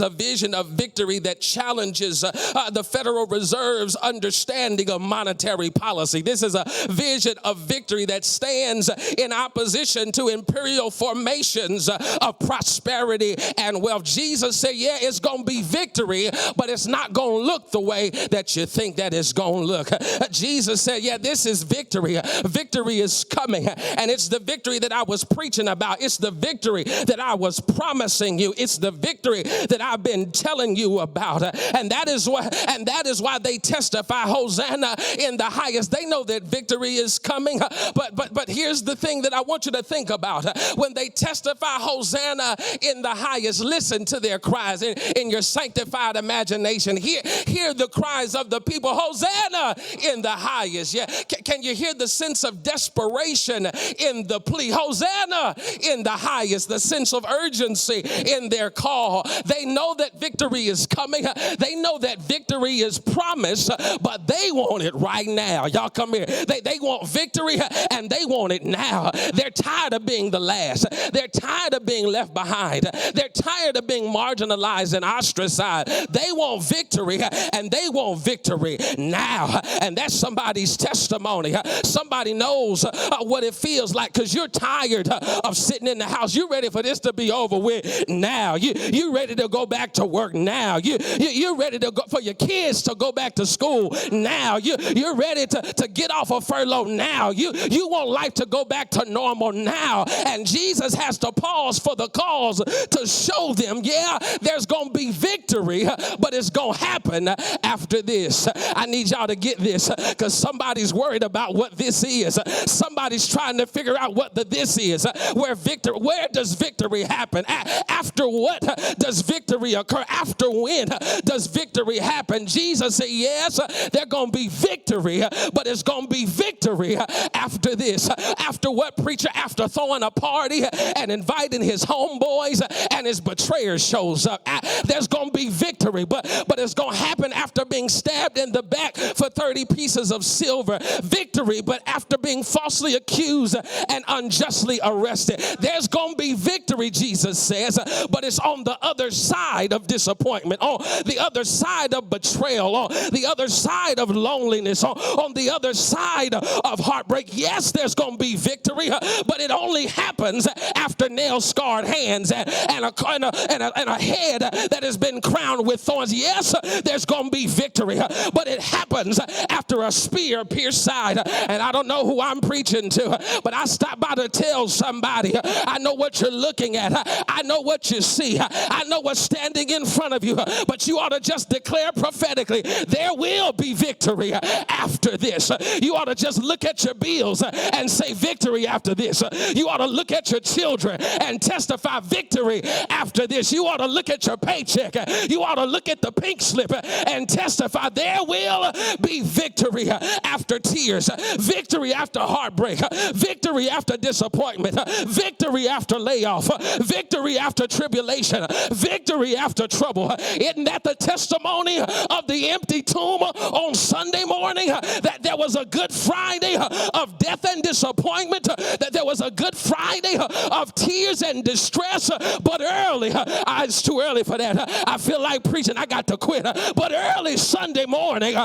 a vision of victory that challenges the Federal Reserve's understanding of monetary policy. This is a vision of victory that stands in opposition to imperial formations of prosperity and wealth. Jesus said, yeah, it's going to be victory, but it's not going to look the way that you think that it's going to look. Jesus said, yeah, this is victory. Victory is coming, and it's the victory that I was preaching about. It's the victory that I was promising you. It's the victory that I've been telling you about. And that is why they testify, Hosanna in the highest. They know that victory is coming. But here's the thing that I want you to think about. When they testify, Hosanna in the highest, listen to their cries in your sanctified imagination. Hear the cries of the people, Hosanna in the highest. Yeah. Can you hear the sense of desperation in the plea? Hosanna in the highest, the sense of urgency in their call. They know that victory is coming. They know that victory is promised, but they want it right now. Y'all come here. They want victory and they want it now. They're tired of being the last. They're tired of being left behind. They're tired of being marginalized and ostracized. They want victory and they want victory now. And that's somebody's testimony. Somebody knows what it feels like because you're tired of sitting in the house. You're ready for this to be over with now. You're ready to go back to work now. You're ready to go for your kids to go back to school now. You're ready to get off a furlough now. You want life to go back to normal now. And Jesus has to pause for the cause to show them, yeah, there's going to be victory, but it's going to happen after this. I need y'all to get this because somebody's worried about what this is. Somebody's trying to figure out what this is. Where does victory happen? After what does victory occur? After when does victory happen? Jesus said, yes, there's going to be victory, but it's going to be victory after this. After what, preacher? After throwing a party and inviting his homeboys and his betrayer shows up. There's going to be victory, but it's going to happen after being stabbed in the back for 30 pieces of silver. Victory, but after being falsely accused and unjustly arrested. There's going to be victory, Jesus says, but it's on the other side of disappointment, on the other side of betrayal, on the other side of loneliness, on the other side of heartbreak. Yes, there's going to be victory, but it only happens after nail-scarred hands and a head that has been crowned with thorns. Yes, there's going to be victory, but it happens after a spear-pierced side. And I don't know who I'm preaching to, but I stopped by to tell somebody, I know what you're looking at. I know what you see. I know what's standing in front of you, but you ought to just declare prophetically, there will be victory after this. You ought to just look at your bills and say victory after this. You ought to look at your children and testify victory after this. You ought to look at your paycheck. You ought to look at the pink slip and testify there will be victory after tears, victory after heartbreak, victory after disappointment, victory after layoff, victory after tribulation, victory after trouble. Isn't that the testimony of the empty tomb on Sunday morning? That there was a Good Friday of death and disappointment, that there was a Good Friday of tears and distress, but early, it's too early for that. I feel like preaching, I got to quit. But early Sunday morning,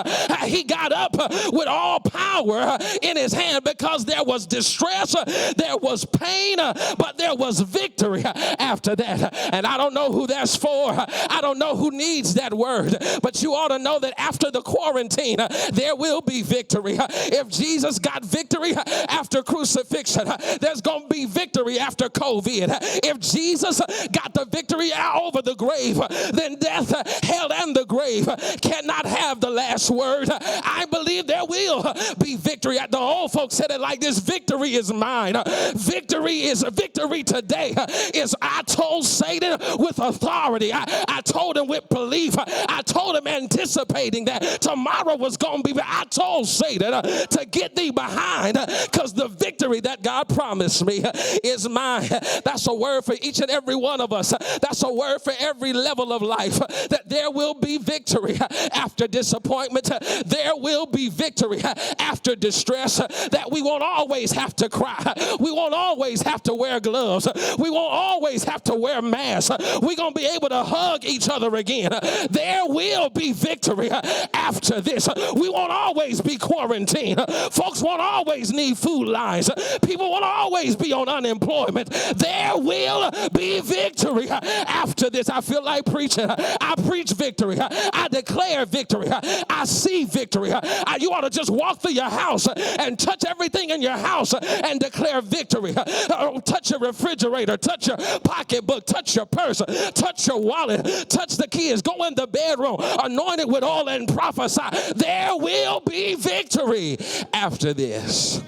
he got up with all power in his hand because there was distress, there was pain, but there was victory after that. And I don't know who that's for. I don't know who needs that word, but you ought to know that after the quarantine, there will be victory. If Jesus got victory after crucifixion, there's going to be victory after COVID. If Jesus got the victory over the grave, then death, hell, and the grave cannot have the last word. I believe there will be victory. The old folks said it like this: victory is mine. Victory today is I told Satan with authority. I told him with belief. I told him anticipating that tomorrow was going to be. I told Satan to get thee behind, because the victory that God promised me is mine. That's a word for each and every one of us. That's a word for every level of life, that there will be victory after disappointment. There will be victory after distress, that we won't always have to cry. We won't always have to wear gloves. We won't always have to wear masks. We're going to be able to hug each other again. There will be victory after this. We won't always be quarantined. Folks won't always need food lines. People won't always be on unemployment. There will be victory after this. I feel like preaching. I preach victory. I declare victory. I see victory. You ought to just walk through your house and touch everything in your house and declare victory. Touch your refrigerator, touch your pocketbook, touch your purse, touch your wallet, touch the kids, go in the bedroom, anoint it with oil and prophesy. There will be victory after this.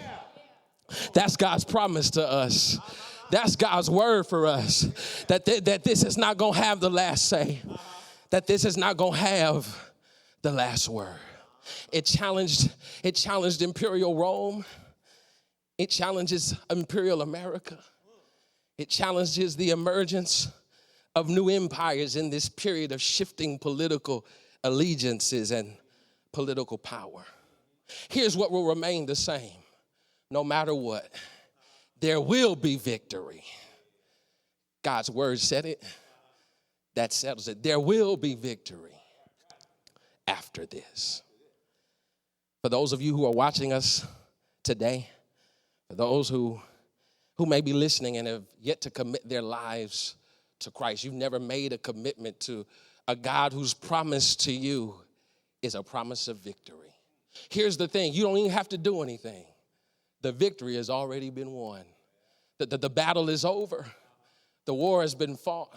That's God's promise to us. That's God's word for us, that this is not going to have the last say, that this is not going to have the last word. It challenged imperial Rome. It challenges imperial America. It challenges the emergence of new empires in this period of shifting political allegiances and political power. Here's what will remain the same no matter what. There will be victory. God's word said it. That settles it. There will be victory after this. For those of you who are watching us today, for those who may be listening and have yet to commit their lives to Christ, you've never made a commitment to a God whose promise to you is a promise of victory. Here's the thing: you don't even have to do anything. The victory has already been won. The battle is over. The war has been fought.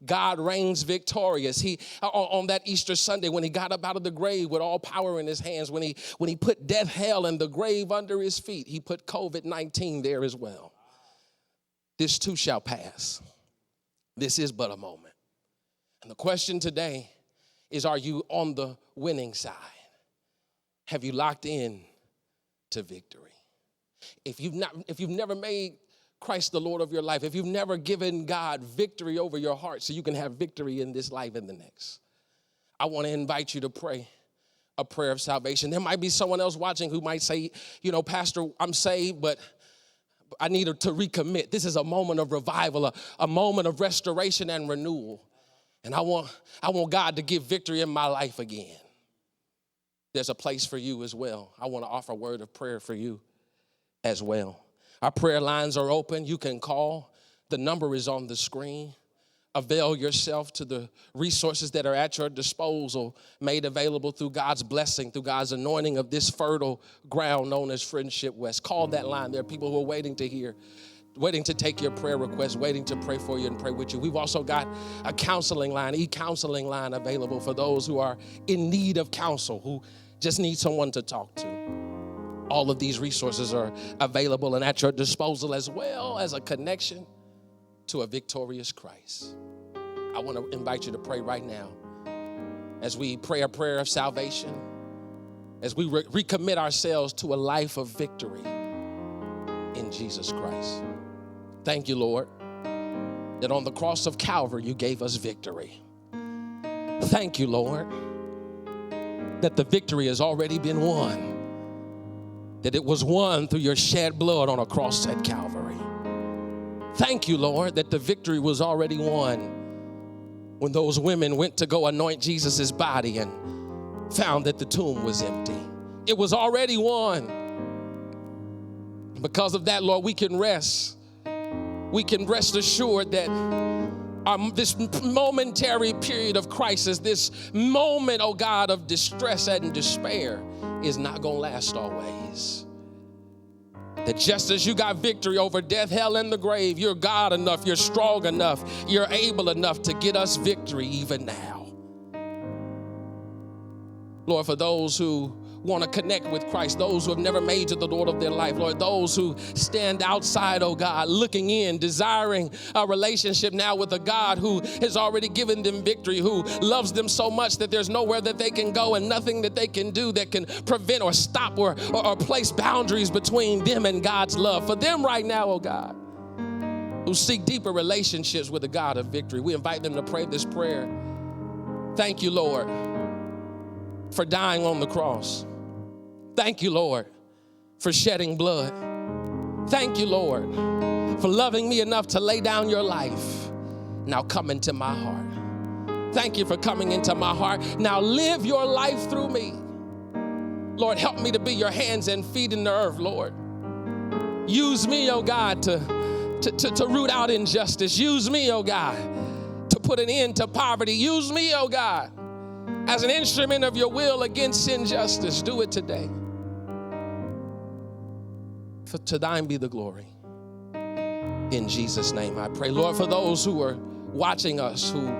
God reigns victorious. He, on that Easter Sunday, when he got up out of the grave with all power in his hands, when he put death, hell, and the grave under his feet, he put COVID-19 there as well. This too shall pass. This is but a moment. And the question today is, are you on the winning side? Have you locked in to victory? If you've never made Christ the Lord of your life, if you've never given God victory over your heart so you can have victory in this life and the next, I want to invite you to pray a prayer of salvation. There might be someone else watching who might say, Pastor, I'm saved, but I need to recommit. This is a moment of revival, a moment of restoration and renewal. And I want God to give victory in my life again. There's a place for you as well. I want to offer a word of prayer for you as well. Our prayer lines are open. You can call. The number is on the screen. Avail yourself to the resources that are at your disposal, made available through God's blessing, through God's anointing of this fertile ground known as Friendship West. Call that line. There are people who are waiting to hear, waiting to take your prayer request, waiting to pray for you and pray with you. We've also got a counseling line, e-counseling line available for those who are in need of counsel, who just need someone to talk to. All of these resources are available and at your disposal, as well as a connection to a victorious Christ. I want to invite you to pray right now as we pray a prayer of salvation, as we recommit ourselves to a life of victory in Jesus Christ. Thank you, Lord, that on the cross of Calvary you gave us victory. Thank you, Lord, that the victory has already been won, that it was won through your shed blood on a cross at Calvary. Thank you, Lord, that the victory was already won when those women went to go anoint Jesus' body and found that the tomb was empty. It was already won. Because of that, Lord, we can rest. We can rest assured that this momentary period of crisis, this moment, oh God, of distress and despair is not going to last always. That just as you got victory over death, hell, and the grave, you're God enough, you're strong enough, you're able enough to get us victory even now. Lord, for those who want to connect with Christ, those who have never made you the Lord of their life, Lord, those who stand outside, oh God, looking in, desiring a relationship now with a God who has already given them victory, who loves them so much that there's nowhere that they can go and nothing that they can do that can prevent or stop or place boundaries between them and God's love. For them right now, oh God, who seek deeper relationships with the God of victory, we invite them to pray this prayer. Thank you, Lord, for dying on the cross. Thank you, Lord, for shedding blood. Thank you, Lord, for loving me enough to lay down your life. Now come into my heart. Thank you for coming into my heart. Now live your life through me. Lord, help me to be your hands and feet in the earth, Lord. Use me, oh God, to root out injustice. Use me, oh God, to put an end to poverty. Use me, oh God, as an instrument of your will against injustice. Do it today. For to thine be the glory. In Jesus' name I pray. Lord, for those who are watching us, who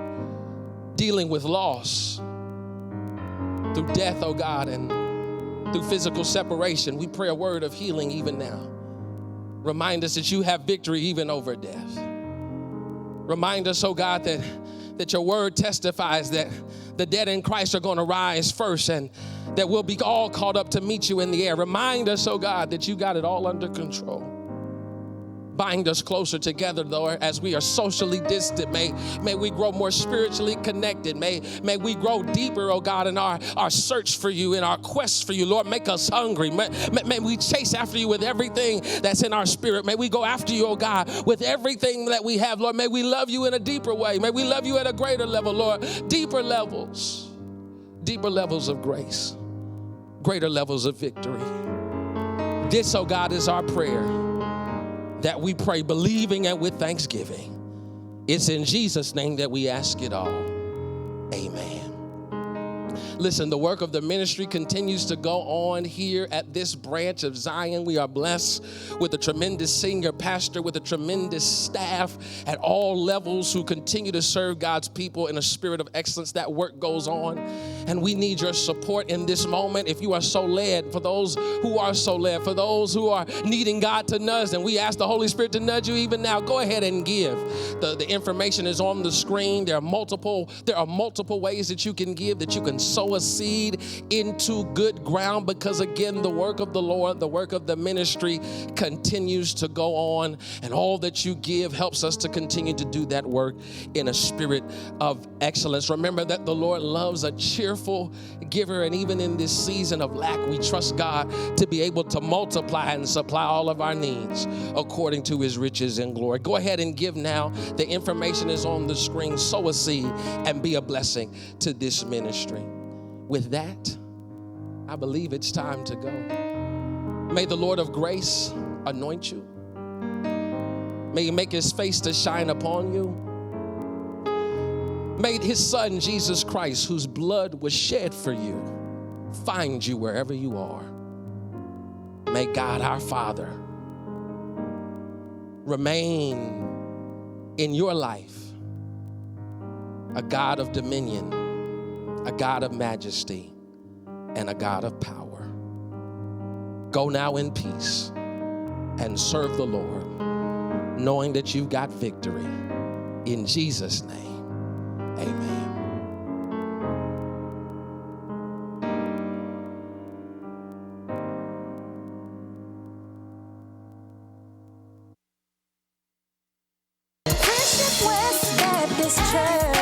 dealing with loss through death, oh God, and through physical separation, we pray a word of healing even now. Remind us that you have victory even over death. Remind us, oh God, that your word testifies that the dead in Christ are going to rise first and that we'll be all caught up to meet you in the air. Remind us, oh God, that you got it all under control. Bind us closer together, Lord, as we are socially distant. May we grow more spiritually connected. May we grow deeper, oh God, in our search for you, in our quest for you. Lord, make us hungry. May we chase after you with everything that's in our spirit. May we go after you, oh God, with everything that we have. Lord, may we love you in a deeper way. May we love you at a greater level, Lord. Deeper levels of grace, greater levels of victory. This, oh God, is our prayer, that we pray believing and with thanksgiving. It's in Jesus' name that we ask it all. Amen. Listen, the work of the ministry continues to go on here at this branch of Zion. We are blessed with a tremendous senior pastor, with a tremendous staff at all levels who continue to serve God's people in a spirit of excellence. That work goes on, and we need your support in this moment. If you are so led, for those who are so led, for those who are needing God to nudge, and we ask the Holy Spirit to nudge you even now, go ahead and give. The information is on the screen. There are multiple ways that you can give, that you can sow a seed into good ground, because again, the work of the Lord, the work of the ministry continues to go on, and all that you give helps us to continue to do that work in a spirit of excellence. Remember that the Lord loves a cheerful giver, and even in this season of lack, we trust God to be able to multiply and supply all of our needs according to his riches and glory. Go ahead and give now. The information is on the screen. Sow a seed and be a blessing to this ministry. With that, I believe it's time to go. May the Lord of grace anoint you. May he make his face to shine upon you. May his son, Jesus Christ, whose blood was shed for you, find you wherever you are. May God our Father remain in your life a God of dominion, a God of majesty, and a God of power. Go now in peace and serve the Lord, knowing that you've got victory. In Jesus' name, amen. Friendship West Baptist Church.